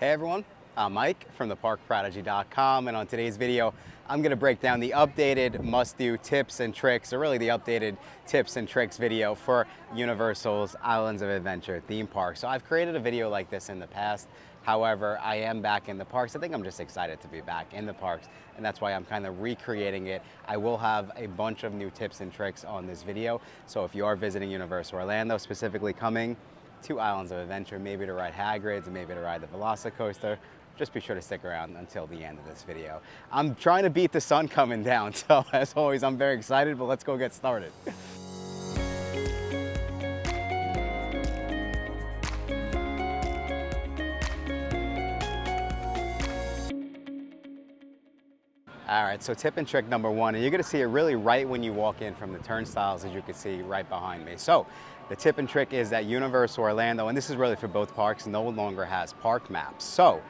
Hey everyone, I'm Mike from theparkprodigy.com, and on today's video I'm going to break down the updated must-do tips and tricks, or really the updated tips and tricks video for Universal's Islands of Adventure theme park. So I've created a video like this in the past, however I am back in the parks. I think I'm just excited to be back in the parks, and that's why I'm kind of recreating it. I will have a bunch of new tips and tricks on this video, so if you are visiting Universal Orlando, specifically coming to Islands of Adventure, maybe to ride Hagrid's and maybe to ride the Velocicoaster, just be sure to stick around until the end of this video. I'm trying to beat the sun coming down, so as always, I'm very excited, but let's go get started. All right, so tip and trick number one, and you're gonna see it really right when you walk in from the turnstiles, as you can see right behind me. So the tip and trick is that Universal Orlando, and this is really for both parks, no longer has park maps. So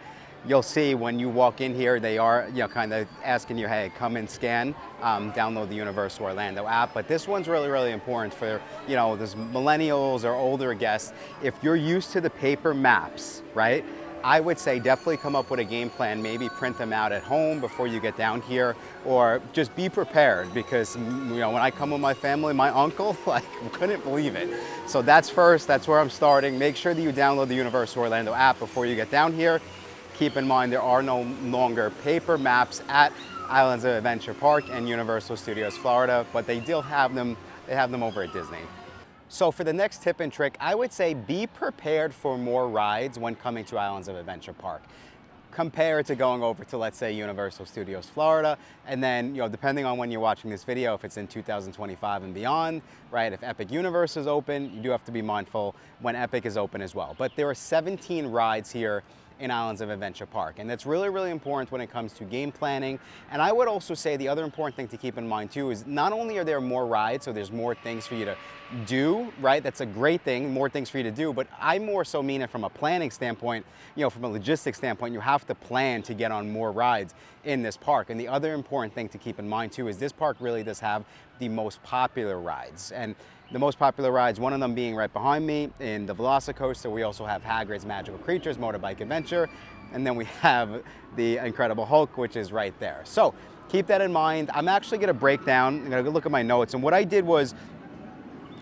you'll see when you walk in here, they are kind of asking you, hey, come and scan, download the Universal Orlando app. But this one's really, really important for those millennials or older guests. If you're used to the paper maps, right? I would say definitely come up with a game plan, maybe print them out at home before you get down here, or just be prepared, because when I come with my family, my uncle couldn't believe it. So that's first, that's where I'm starting. Make sure that you download the Universal Orlando app before you get down here. Keep in mind there are no longer paper maps at Islands of Adventure Park and Universal Studios Florida, but they still have them. They have them over at Disney. So for the next tip and trick, I would say be prepared for more rides when coming to Islands of Adventure Park, compared to going over to, let's say, Universal Studios Florida. And then, depending on when you're watching this video, if it's in 2025 and beyond, right? If Epic Universe is open, you do have to be mindful when Epic is open as well. But there are 17 rides here in Islands of Adventure Park, and that's really, really important when it comes to game planning. And I would also say the other important thing to keep in mind too is not only are there more rides, so there's more things for you to do, right? That's a great thing, more things for you to do, but I more so mean it from a planning standpoint, from a logistics standpoint. You have to plan to get on more rides in this park. And the other important thing to keep in mind too is this park really does have the most popular rides. And the most popular rides, one of them being right behind me in the Velocicoaster. We also have Hagrid's Magical Creatures Motorbike Adventure, and then we have the Incredible Hulk, which is right there. So keep that in mind. I'm actually going to break down, I'm going to look at my notes, and what I did was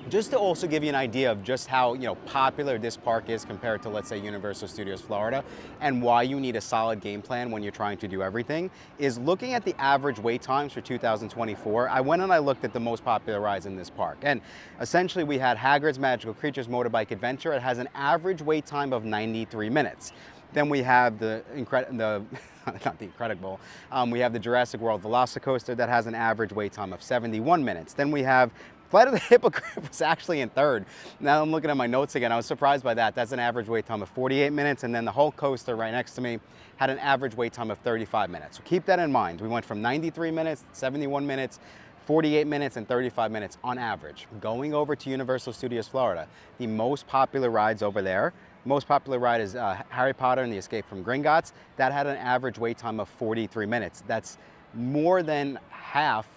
just to also give you an idea of just how popular this park is compared to, let's say, Universal Studios Florida, and why you need a solid game plan when you're trying to do everything, is looking at the average wait times for 2024. I went and I looked at the most popular rides in this park, and essentially we had Hagrid's Magical Creatures Motorbike Adventure. It has an average wait time of 93 minutes. Then we have not the Incredible, we have the Jurassic World Velocicoaster that has an average wait time of 71 minutes. Then we have Flight of the Hippogriff was actually in third. Now I'm looking at my notes again. I was surprised by that. That's an average wait time of 48 minutes. And then the Hulk coaster right next to me had an average wait time of 35 minutes. So keep that in mind. We went from 93 minutes, 71 minutes, 48 minutes, and 35 minutes on average. Going over to Universal Studios Florida, the most popular rides over there, most popular ride is Harry Potter and the Escape from Gringotts. That had an average wait time of 43 minutes. That's more than half,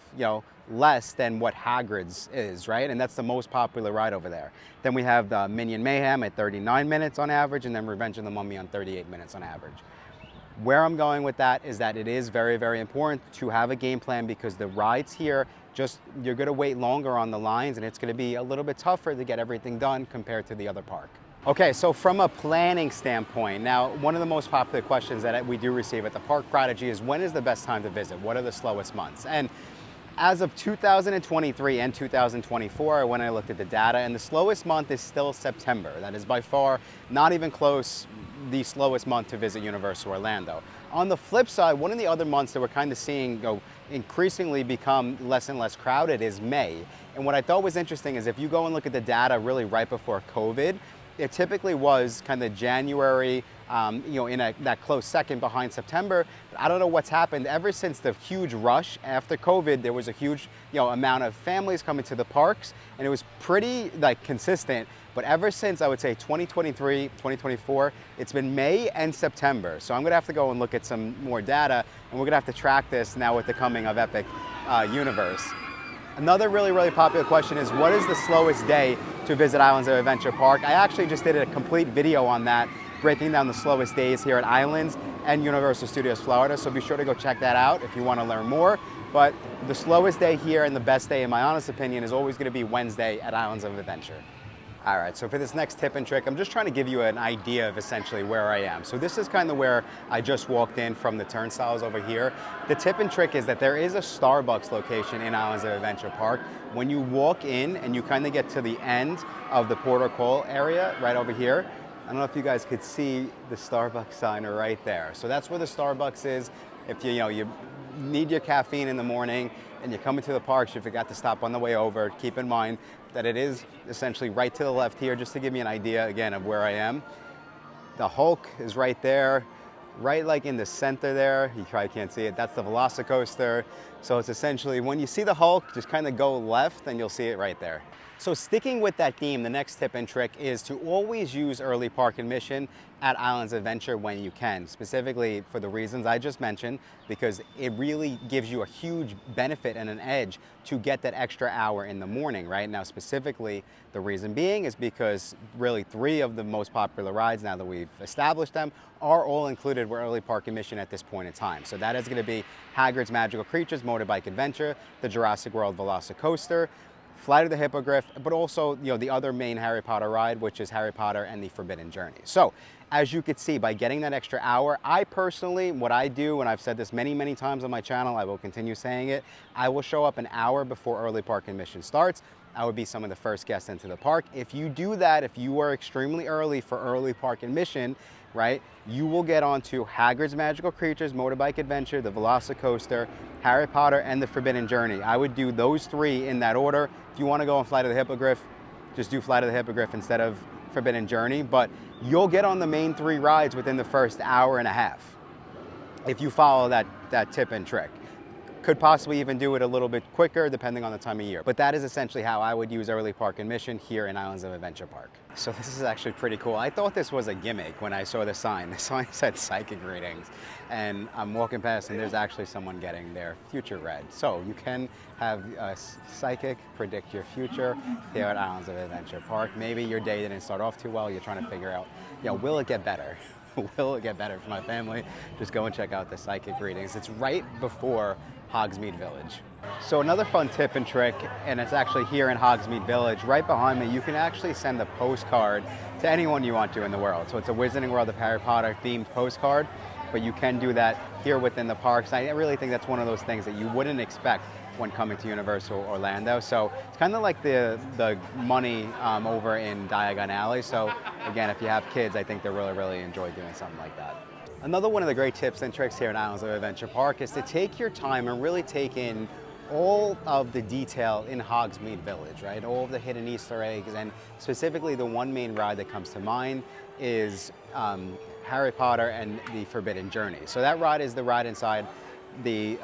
less than what Hagrid's is, right? And that's the most popular ride over there. Then we have the Minion Mayhem at 39 minutes on average, and then Revenge of the Mummy on 38 minutes on average. Where I'm going with that is that it is very, very important to have a game plan, because the rides here, you're gonna wait longer on the lines, and it's gonna be a little bit tougher to get everything done compared to the other park. Okay, so from a planning standpoint, now one of the most popular questions that we do receive at the Park Prodigy is, when is the best time to visit? What are the slowest months? And as of 2023 and 2024, I went and I looked at the data, and the slowest month is still September. That is by far, not even close, the slowest month to visit Universal Orlando. On the flip side, one of the other months that we're kind of seeing increasingly become less and less crowded is May. And what I thought was interesting is if you go and look at the data really right before COVID, it typically was kind of January, in that close second behind September. But I don't know what's happened. Ever since the huge rush after COVID, there was a huge amount of families coming to the parks, and it was pretty consistent. But ever since, I would say 2023, 2024, it's been May and September. So I'm gonna have to go and look at some more data, and we're gonna have to track this now with the coming of Epic Universe. Another really, really popular question is, what is the slowest day to visit Islands of Adventure Park? I actually just did a complete video on that breaking down the slowest days here at Islands and Universal Studios Florida. So be sure to go check that out if you want to learn more. But the slowest day here and the best day, in my honest opinion, is always going to be Wednesday at Islands of Adventure. All right, so for this next tip and trick, I'm just trying to give you an idea of essentially where I am. So this is kind of where I just walked in from the turnstiles over here. The tip and trick is that there is a Starbucks location in Islands of Adventure Park. When you walk in and you kind of get to the end of the Port of Call area right over here, I don't know if you guys could see the Starbucks sign right there. So that's where the Starbucks is. If you need your caffeine in the morning and you come into the parks, you forgot to stop on the way over, keep in mind that it is essentially right to the left here, just to give you an idea again of where I am. The Hulk is right there, right like in the center there. You probably can't see it. That's the Velocicoaster. So it's essentially, when you see the Hulk, just kind of go left and you'll see it right there. So sticking with that theme, the next tip and trick is to always use early park admission at Islands Adventure when you can, specifically for the reasons I just mentioned, because it really gives you a huge benefit and an edge to get that extra hour in the morning, right? Now, specifically, the reason being is because really 3 of the most popular rides, now that we've established them, are all included with early park admission at this point in time. So that is going to be Hagrid's Magical Creatures Motorbike Adventure, the Jurassic World Velocicoaster, Flight of the Hippogriff, but also the other main Harry Potter ride, which is Harry Potter and the Forbidden Journey. So as you could see, by getting that extra hour, I personally, what I do, and I've said this many, many times on my channel, I will continue saying it, I will show up an hour before early park admission starts. I would be some of the first guests into the park. If you do that, if you are extremely early for early park admission, right, you will get onto Hagrid's Magical Creatures Motorbike Adventure, the Velocicoaster, Harry Potter, and the Forbidden Journey. I would do those 3 in that order. If you want to go on Flight of the Hippogriff, just do Flight of the Hippogriff instead of Forbidden Journey, but you'll get on the main 3 rides within the first hour and a half if you follow that tip and trick. Could possibly even do it a little bit quicker depending on the time of year. But that is essentially how I would use early park admission here in Islands of Adventure Park. So this is actually pretty cool. I thought this was a gimmick when I saw the sign. The sign said psychic readings. And I'm walking past and there's actually someone getting their future read. So you can have a psychic predict your future here at Islands of Adventure Park. Maybe your day didn't start off too well. You're trying to figure out, will it get better? Will it get better for my family? Just go and check out the psychic readings. It's right before Hogsmeade Village. So another fun tip and trick, and it's actually here in Hogsmeade Village, right behind me, you can actually send a postcard to anyone you want to in the world. So it's a Wizarding World of Harry Potter themed postcard, but you can do that here within the parks. I really think that's one of those things that you wouldn't expect when coming to Universal Orlando. So it's kind of like the money over in Diagon Alley. So again, if you have kids, I think they'll really enjoy doing something like that. Another one of the great tips and tricks here at Islands of Adventure Park is to take your time and really take in all of the detail in Hogsmeade Village, right? All of the hidden Easter eggs, and specifically the one main ride that comes to mind is Harry Potter and the Forbidden Journey. So that ride is the ride inside the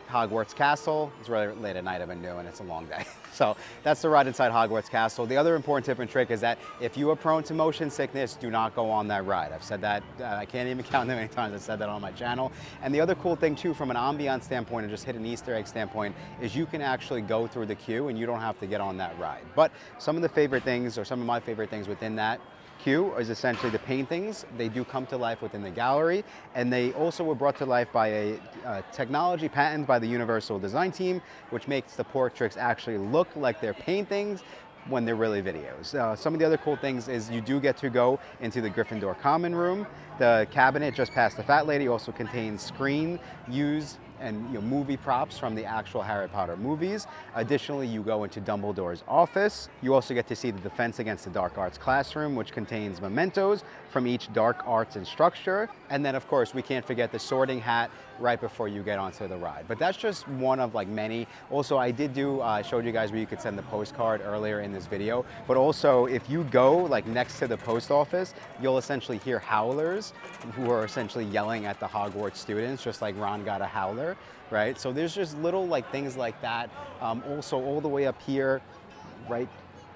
Hogwarts Castle. It's really late at night, I've been doing, it's a long day. So that's the ride inside Hogwarts Castle. The other important tip and trick is that if you are prone to motion sickness, do not go on that ride. I've said that, I can't even count how many times I've said that on my channel. And the other cool thing too, from an ambiance standpoint and just hidden Easter egg standpoint, is you can actually go through the queue and you don't have to get on that ride. But some of the favorite things, or some of my favorite things within that queue is essentially the paintings. They do come to life within the gallery, and they also were brought to life by a technology patented by the Universal Design Team, which makes the portraits actually look like they're paintings when they're really videos. Some of the other cool things is you do get to go into the Gryffindor Common Room. The cabinet just past the Fat Lady also contains screen used and movie props from the actual Harry Potter movies. Additionally, you go into Dumbledore's office. You also get to see the Defense Against the Dark Arts classroom, which contains mementos from each dark arts instructor. And then, of course, we can't forget the sorting hat right before you get onto the ride. But that's just one of like many. Also, I did showed you guys where you could send the postcard earlier in this video. But also, if you go like next to the post office, you'll essentially hear howlers who are essentially yelling at the Hogwarts students, just like Ron got a howler, right? So there's just little like things like that. Also, all the way up here, right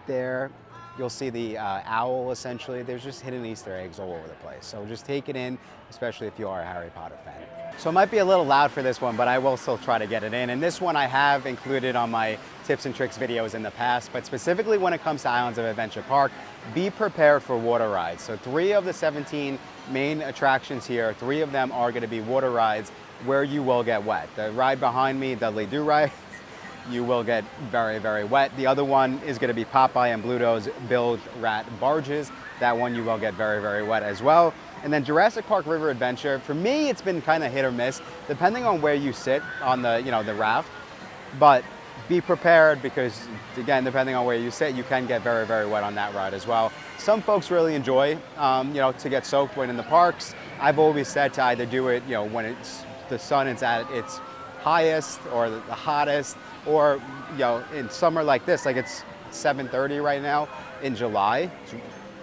there, You'll see the owl, essentially. There's just hidden Easter eggs all over the place. So just take it in, especially if you are a Harry Potter fan. So it might be a little loud for this one, but I will still try to get it in. And this one I have included on my tips and tricks videos in the past, but specifically when it comes to Islands of Adventure Park, be prepared for water rides. So 3 of the 17 main attractions here, 3 of them are going to be water rides where you will get wet. The ride behind me, Dudley Do Ride, you will get very, very wet. The other one is going to be Popeye and Bluto's Bilge Rat Barges. That one you will get very, very wet as well. And then Jurassic Park River Adventure, for me, it's been kind of hit or miss, depending on where you sit on the, the raft. But be prepared because, again, depending on where you sit, you can get very, very wet on that ride as well. Some folks really enjoy, to get soaked when in the parks. I've always said to either do it, when the sun is at its highest or the hottest, or, in summer like this, like it's 7:30 right now in July, it's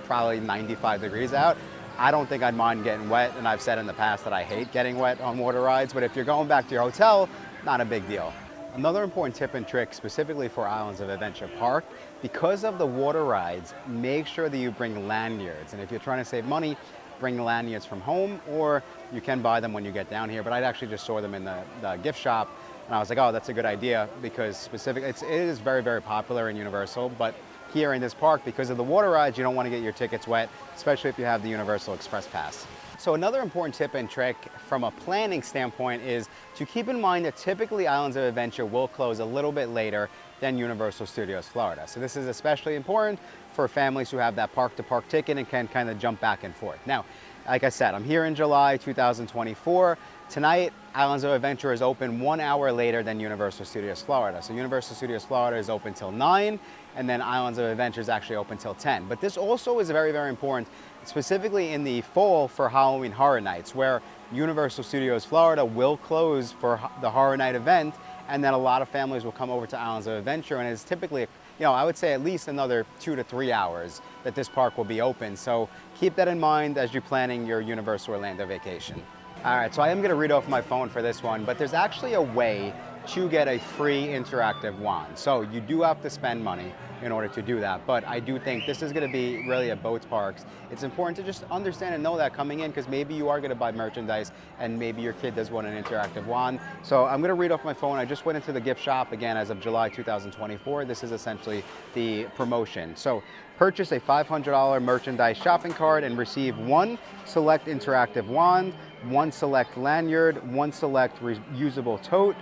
probably 95 degrees out. I don't think I'd mind getting wet, and I've said in the past that I hate getting wet on water rides, but if you're going back to your hotel, not a big deal. Another important tip and trick specifically for Islands of Adventure Park, because of the water rides, make sure that you bring lanyards. And if you're trying to save money, bring the lanyards from home, or you can buy them when you get down here. But I actually just saw them in the gift shop, and I was like, oh, that's a good idea, because specifically, it is very, very popular in Universal, but here in this park, because of the water rides, you don't want to get your tickets wet, especially if you have the Universal Express Pass. So another important tip and trick from a planning standpoint is to keep in mind that typically Islands of Adventure will close a little bit later than Universal Studios Florida. So this is especially important for families who have that park-to-park ticket and can kind of jump back and forth. Now, like I said, I'm here in July 2024. Tonight, Islands of Adventure is open 1 hour later than Universal Studios Florida. So Universal Studios Florida is open till 9, and then Islands of Adventure is actually open till 10. But this also is very, very important, specifically in the fall for Halloween Horror Nights, where Universal Studios Florida will close for the Horror Night event, and then a lot of families will come over to Islands of Adventure, and it's typically, I would say at least another 2 to 3 hours that this park will be open. So keep that in mind as you're planning your Universal Orlando vacation. All right, so I am going to read off my phone for this one, but there's actually a way to get a free interactive wand. So you do have to spend money in order to do that, but I do think this is going to be really at both parks. It's important to just understand and know that coming in, because maybe you are going to buy merchandise and maybe your kid does want an interactive wand. So I'm going to read off my phone. I just went into the gift shop again as of July 2024. This is essentially the promotion. So purchase a $500 merchandise shopping cart and receive 1 select interactive wand, 1 select lanyard, 1 select reusable tote,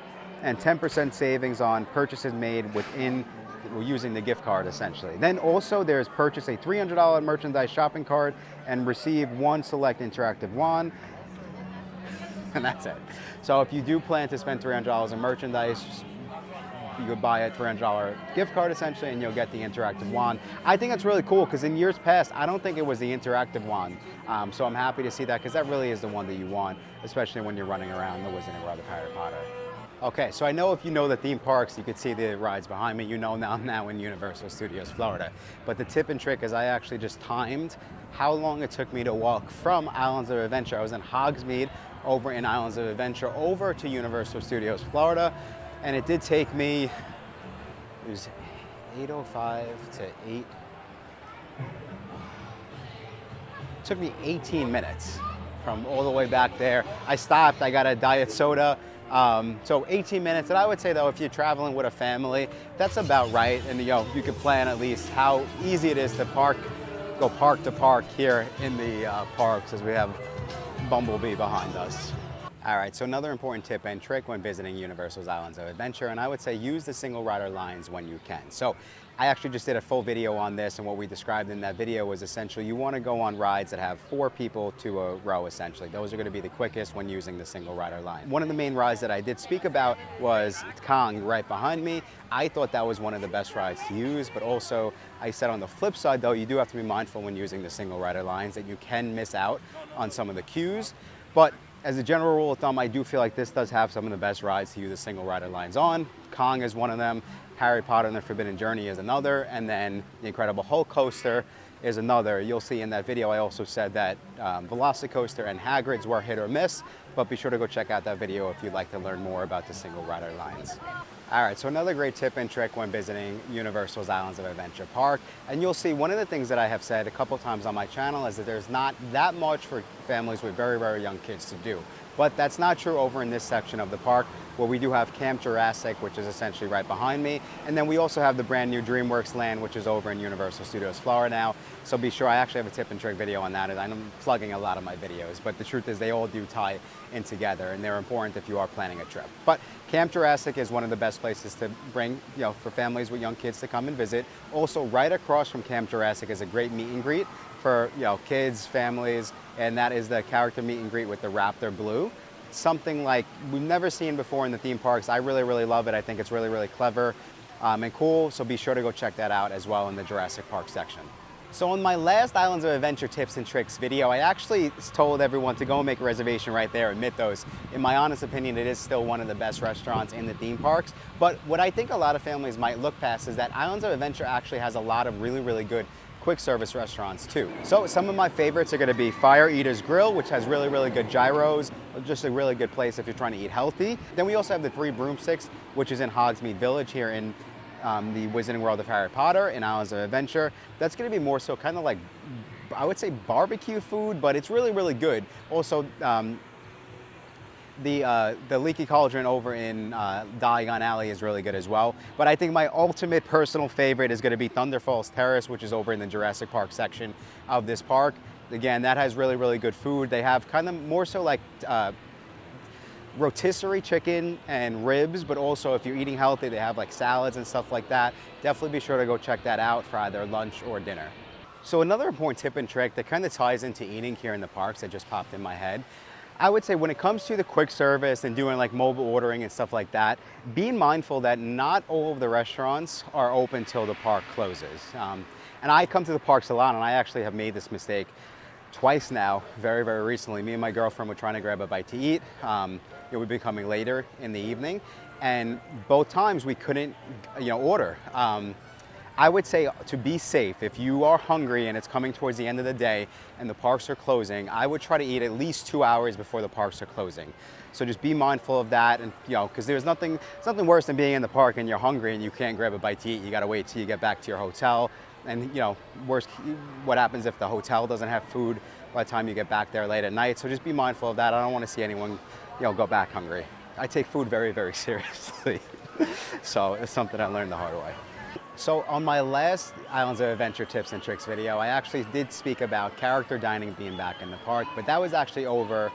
and 10% savings on purchases made using the gift card, essentially. Then also there's purchase a $300 merchandise shopping cart and receive 1 select interactive wand, and that's it. So if you do plan to spend $300 in merchandise, you could buy a $300 gift card essentially, and you'll get the interactive wand. I think that's really cool, because in years past, I don't think it was the interactive wand. So I'm happy to see that, because that really is the one that you want, especially when you're running around the Wizarding World of Harry Potter. Okay, so I know if you know the theme parks, you could see the rides behind me. You know now I'm now in Universal Studios Florida. But the tip and trick is I actually just timed how long it took me to walk from Islands of Adventure. I was in Hogsmeade over in Islands of Adventure over to Universal Studios Florida. And it did take me, it was 8:05 to 8. It took me 18 minutes from all the way back there. I stopped, I got a diet soda. So 18 minutes, and I would say though, if you're traveling with a family, that's about right. And you can plan at least how easy it is to go park to park here in the parks, as we have Bumblebee behind us. All right, so another important tip and trick when visiting Universal's Islands of Adventure, and I would say use the single rider lines when you can. So I actually just did a full video on this, and what we described in that video was essentially you want to go on rides that have 4 people to a row, essentially. Those are going to be the quickest when using the single rider line. One of the main rides that I did speak about was Kong right behind me. I thought that was one of the best rides to use, but also I said on the flip side though, you do have to be mindful when using the single rider lines that you can miss out on some of the queues. But as a general rule of thumb, I do feel like this does have some of the best rides to use the single rider lines on. Kong is one of them, Harry Potter and the Forbidden Journey is another, and then the Incredible Hulk Coaster is another. You'll see in that video I also said that Velocicoaster and Hagrid's were hit or miss, but be sure to go check out that video if you'd like to learn more about the single rider lines. All right, so another great tip and trick when visiting Universal's Islands of Adventure Park, and you'll see one of the things that I have said a couple times on my channel is that there's not that much for families with very, very young kids to do. But that's not true over in this section of the park, where we do have Camp Jurassic, which is essentially right behind me. And then we also have the brand new DreamWorks land, which is over in Universal Studios Florida now. So be sure, I actually have a tip and trick video on that, and I'm plugging a lot of my videos. But the truth is they all do tie in together, and they're important if you are planning a trip. But Camp Jurassic is one of the best places to bring, for families with young kids to come and visit. Also, right across from Camp Jurassic is a great meet and greet for kids, families, and that is the character meet and greet with the Raptor Blue. Something like we've never seen before in the theme parks. I really, really love it. I think it's really, really clever and cool. So be sure to go check that out as well in the Jurassic Park section. So on my last Islands of Adventure Tips and Tricks video, I actually told everyone to go and make a reservation right there at Mythos. In my honest opinion, it is still one of the best restaurants in the theme parks. But what I think a lot of families might look past is that Islands of Adventure actually has a lot of really, really good quick service restaurants too. So some of my favorites are going to be Fire Eater's Grill, which has really, really good gyros, just a really good place if you're trying to eat healthy. Then we also have the Three Broomsticks, which is in Hogsmeade Village here in the Wizarding World of Harry Potter in Islands of Adventure. That's going to be more so kind of like, I would say barbecue food, but it's really, really good. Also, the Leaky Cauldron over in Diagon Alley is really good as well. But I think my ultimate personal favorite is going to be Thunder Falls Terrace, which is over in the Jurassic Park section of this park. Again, that has really, really good food. They have kind of more so like rotisserie chicken and ribs, but also if you're eating healthy, they have like salads and stuff like that. Definitely be sure to go check that out for either lunch or dinner. So another important tip and trick that kind of ties into eating here in the parks that just popped in my head, I would say when it comes to the quick service and doing like mobile ordering and stuff like that, being mindful that not all of the restaurants are open till the park closes. And I come to the parks a lot, and I actually have made this mistake twice now, very, very recently. Me and my girlfriend were trying to grab a bite to eat. It would be coming later in the evening, and both times we couldn't, order. I would say to be safe, if you are hungry and it's coming towards the end of the day and the parks are closing, I would try to eat at least 2 hours before the parks are closing. So just be mindful of that, and because there's nothing worse than being in the park and you're hungry and you can't grab a bite to eat. You got to wait till you get back to your hotel, and worst, what happens if the hotel doesn't have food by the time you get back there late at night? So just be mindful of that. I don't want to see anyone, go back hungry. I take food very, very seriously, so it's something I learned the hard way. So on my last Islands of Adventure Tips and Tricks video, I actually did speak about character dining being back in the park, but that was actually over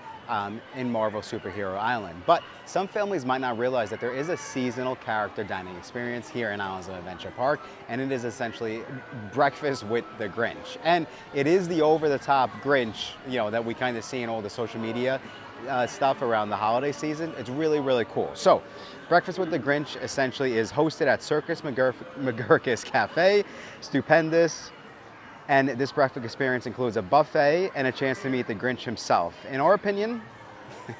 in Marvel Superhero Island. But some families might not realize that there is a seasonal character dining experience here in Islands of Adventure Park, and it is essentially breakfast with the Grinch. And it is the over-the-top Grinch, that we kind of see in all the social media stuff around the holiday season. It's really, really cool. So Breakfast with the Grinch essentially is hosted at Circus McGurkus Cafe. Stupendous. And this breakfast experience includes a buffet and a chance to meet the Grinch himself. In our opinion,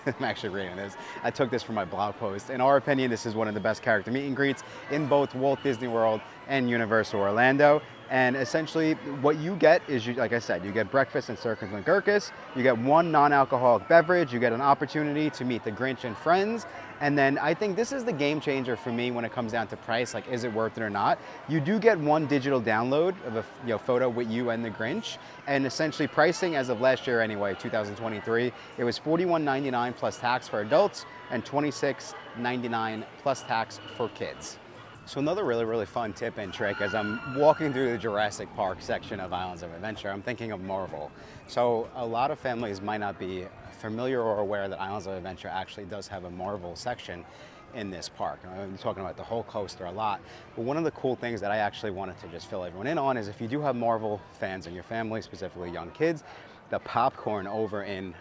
I'm actually reading this. I took this from my blog post. In our opinion, this is one of the best character meet and greets in both Walt Disney World and Universal Orlando. And essentially what you get is, like I said, you get breakfast in Circus McGurkus, you get one non-alcoholic beverage, you get an opportunity to meet the Grinch and friends. And then I think this is the game changer for me when it comes down to price, like is it worth it or not? You do get one digital download of a photo with you and the Grinch, and essentially pricing as of last year anyway, 2023, it was $41.99 plus tax for adults and $26.99 plus tax for kids. So another really, really fun tip and trick as I'm walking through the Jurassic Park section of Islands of Adventure, I'm thinking of Marvel. So a lot of families might not be familiar or aware that Islands of Adventure actually does have a Marvel section in this park. I'm talking about the whole coaster a lot, but one of the cool things that I actually wanted to just fill everyone in on is if you do have Marvel fans in your family, specifically young kids, the popcorn over in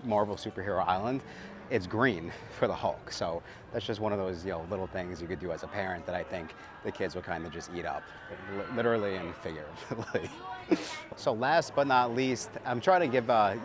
Marvel Superhero Island, it's green for the Hulk. So that's just one of those little things you could do as a parent that I think the kids would kind of just eat up, literally and figuratively. So last but not least, I'm trying to give a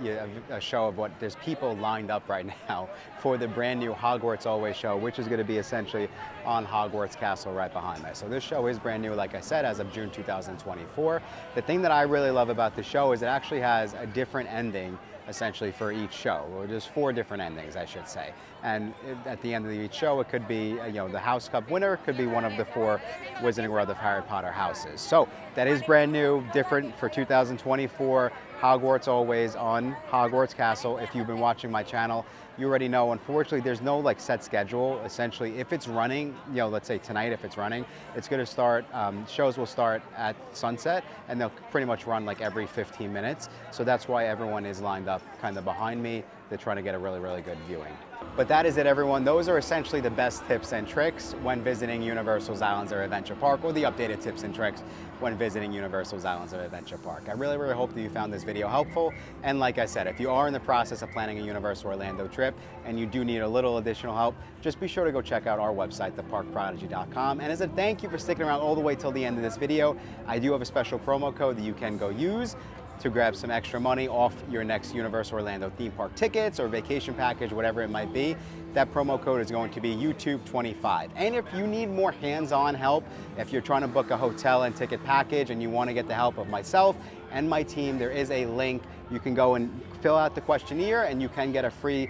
show of what there's people lined up right now for the brand new Hogwarts Always show, which is going to be essentially on Hogwarts Castle right behind me. So this show is brand new, like I said, as of June 2024. The thing that I really love about the show is it actually has a different ending essentially for each show, or there's 4 different endings, I should say. And at the end of each show, it could be, the House Cup winner could be one of the 4 Wizarding World of Harry Potter houses. So that is brand new, different for 2024. Hogwarts always on Hogwarts Castle. If you've been watching my channel, you already know, unfortunately, there's no like set schedule. Essentially, if it's running, let's say tonight, if it's running, it's going to start, shows will start at sunset, and they'll pretty much run like every 15 minutes. So that's why everyone is lined up kind of behind me. They're trying to get a really, really good viewing. But that is it, everyone. Those are essentially the best tips and tricks when visiting Universal's Islands of Adventure Park, or the updated tips and tricks when visiting Universal's Islands of Adventure Park. I really, really hope that you found this video helpful. And like I said, if you are in the process of planning a Universal Orlando trip and you do need a little additional help, just be sure to go check out our website, theparkprodigy.com. And as a thank you for sticking around all the way till the end of this video, I do have a special promo code that you can go use to grab some extra money off your next Universal Orlando theme park tickets or vacation package, whatever it might be. That promo code is going to be YouTube25. And if you need more hands-on help, if you're trying to book a hotel and ticket package and you want to get the help of myself and my team, there is a link. You can go and fill out the questionnaire and you can get a free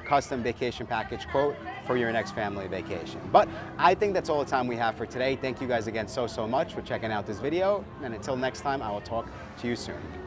custom vacation package quote for your next family vacation. But I think that's all the time we have for today. Thank you guys again so much for checking out this video. And until next time, I will talk to you soon.